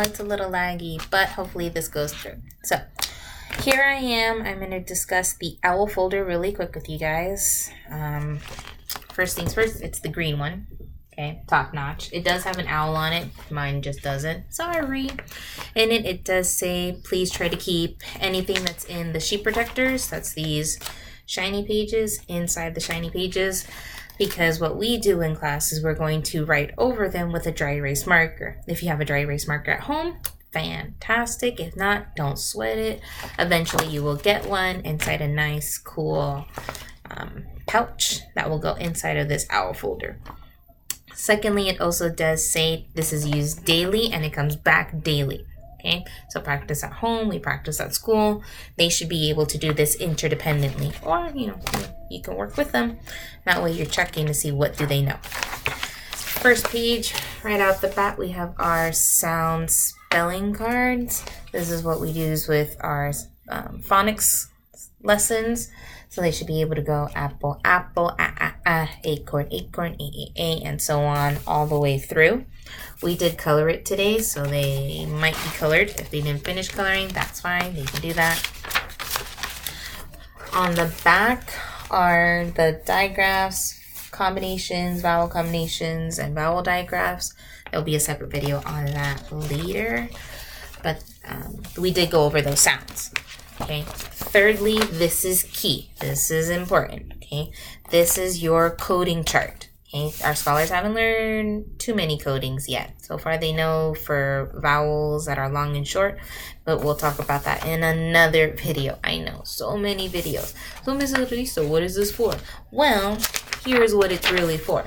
it's a little laggy, but hopefully this goes through. So here I am. I'm going to discuss the OWL folder really quick with you guys. First things first, it's the green one. Okay, top notch. It does have an owl on it. Mine just doesn't. Sorry. In it, it does say, please try to keep anything that's in the sheet protectors. That's these shiny pages inside the shiny pages. Because what we do in class is we're going to write over them with a dry erase marker. If you have a dry erase marker at home, fantastic. If not, don't sweat it. Eventually you will get one inside a nice, cool pouch that will go inside of this OWL folder. Secondly, it also does say this is used daily and it comes back daily. Okay, so practice at home, we practice at school. They should be able to do this interdependently, or you can work with them. That way you're checking to see what do they know. First page, right out the bat, we have our sound spelling cards. This is what we use with our phonics lessons. So they should be able to go apple, apple, acorn, acorn, a, and so on all the way through. We did color it today, so they might be colored. If they didn't finish coloring, that's fine. They can do that. On the back are the digraphs, combinations, vowel combinations, and vowel digraphs. There'll be a separate video on that later. But we did go over those sounds. Okay. Thirdly, this is key. This is important. Okay. This is your coding chart. Okay. Our scholars haven't learned too many codings yet. So far they know for vowels that are long and short, but we'll talk about that in another video. I know, so many videos. So Mrs. Risa, what is this for? Well, here's what it's really for.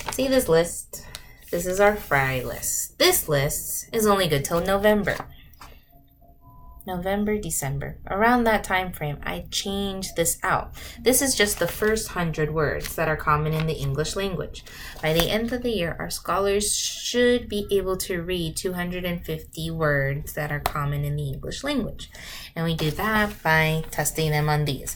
See this list? This is our Fry list. This list is only good till November. November, December, around that time frame, I changed this out. This is just the first 100 words that are common in the English language. By the end of the year, our scholars should be able to read 250 words that are common in the English language. And we do that by testing them on these.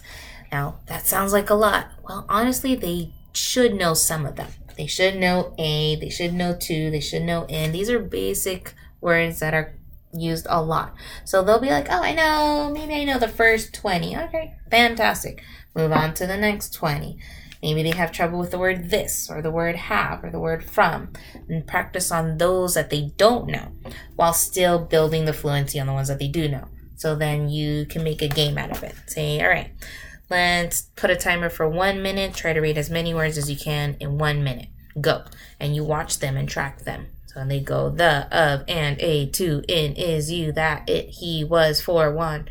Now, that sounds like a lot. Well, honestly, they should know some of them. They should know a, they should know to, they should know in. These are basic words that are used a lot. So they'll be like, oh, I know, maybe I know the first 20. Okay, fantastic. Move on to the next 20. Maybe they have trouble with the word this or the word have or the word from, and practice on those that they don't know while still building the fluency on the ones that they do know. So then you can make a game out of it. Say, all right, let's put a timer for 1 minute. Try to read as many words as you can in 1 minute. Go. And you watch them and track them. So they go the, of, and, a, to, in, is, you, that, it, he, was, for, one,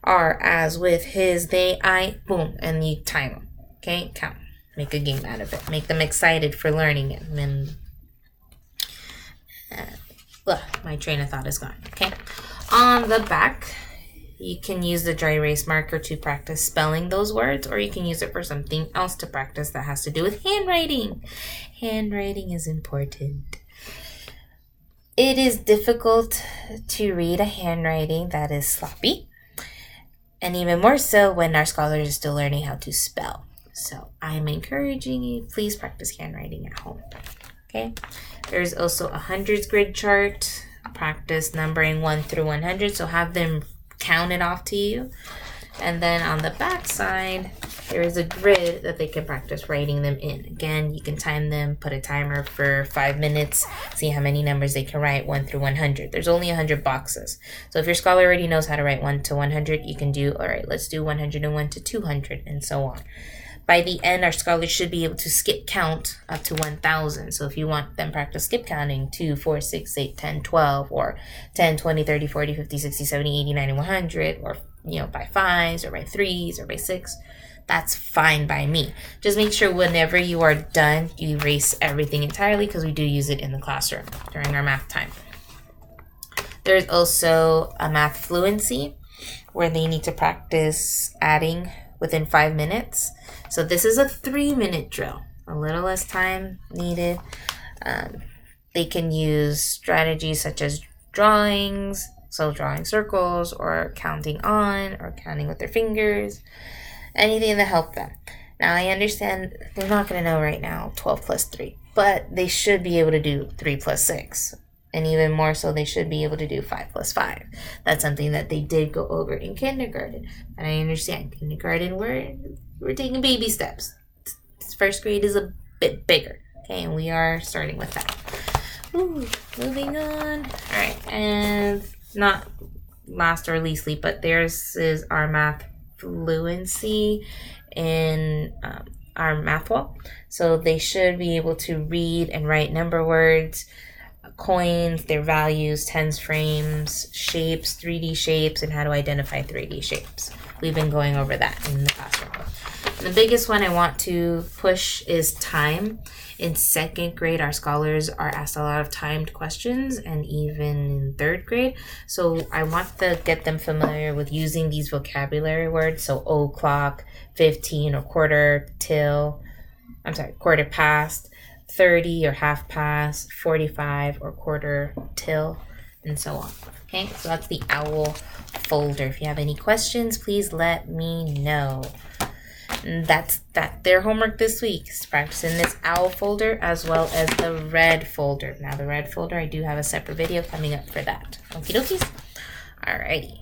are, as, with, his, they, I, boom, and you time them. Okay, count. Make a game out of it. Make them excited for learning it. And then, my train of thought is gone. Okay, on the back, you can use the dry erase marker to practice spelling those words, or you can use it for something else to practice that has to do with handwriting. Handwriting is important. It is difficult to read a handwriting that is sloppy, and even more so when our scholars are still learning how to spell. So I'm encouraging you, please practice handwriting at home. Okay, there's also a hundreds grid chart. Practice numbering 1 through 100, so have them count it off to you. And then on the back side, there is a grid that they can practice writing them in. Again, you can time them, put a timer for 5 minutes, see how many numbers they can write 1 through 100. There's only 100 boxes. So if your scholar already knows how to write 1 to 100, you can do, all right, let's do 101 to 200 and so on. By the end, our scholars should be able to skip count up to 1,000. So if you want them practice skip counting 2, 4, 6, 8, 10, 12, or 10, 20, 30, 40, 50, 60, 70, 80, 90, 100, or by 5s or by 3s or by 6, that's fine by me. Just make sure whenever you are done, you erase everything entirely, because we do use it in the classroom during our math time. There's also a math fluency where they need to practice adding within 5 minutes. So this is a 3-minute drill, a little less time needed. They can use strategies such as drawings, so drawing circles or counting on or counting with their fingers, anything to help them. Now I understand they're not going to know right now 12 plus 3, but they should be able to do 3 plus 6 And even more so, they should be able to do 5 plus 5. That's something that they did go over in kindergarten. And I understand kindergarten, we're taking baby steps. First grade is a bit bigger. Okay, and we are starting with that. Ooh, moving on. All right, and not last or leastly, but theirs is our math fluency in our math wall. So they should be able to read and write number words, coins, their values, tens frames, shapes, 3D shapes, and how to identify 3D shapes. We've been going over that in the classroom. And the biggest one I want to push is time. In 2nd grade, our scholars are asked a lot of timed questions, and even in 3rd grade. So I want to get them familiar with using these vocabulary words. So o'clock, 15 or quarter past, 30 or half past, 45 or quarter till, and so on. Okay, so that's the OWL folder. If you have any questions, please let me know. And that's their homework this week is practicing this OWL folder as well as the red folder. Now the red folder, I do have a separate video coming up for that. Okie dokies. Alrighty.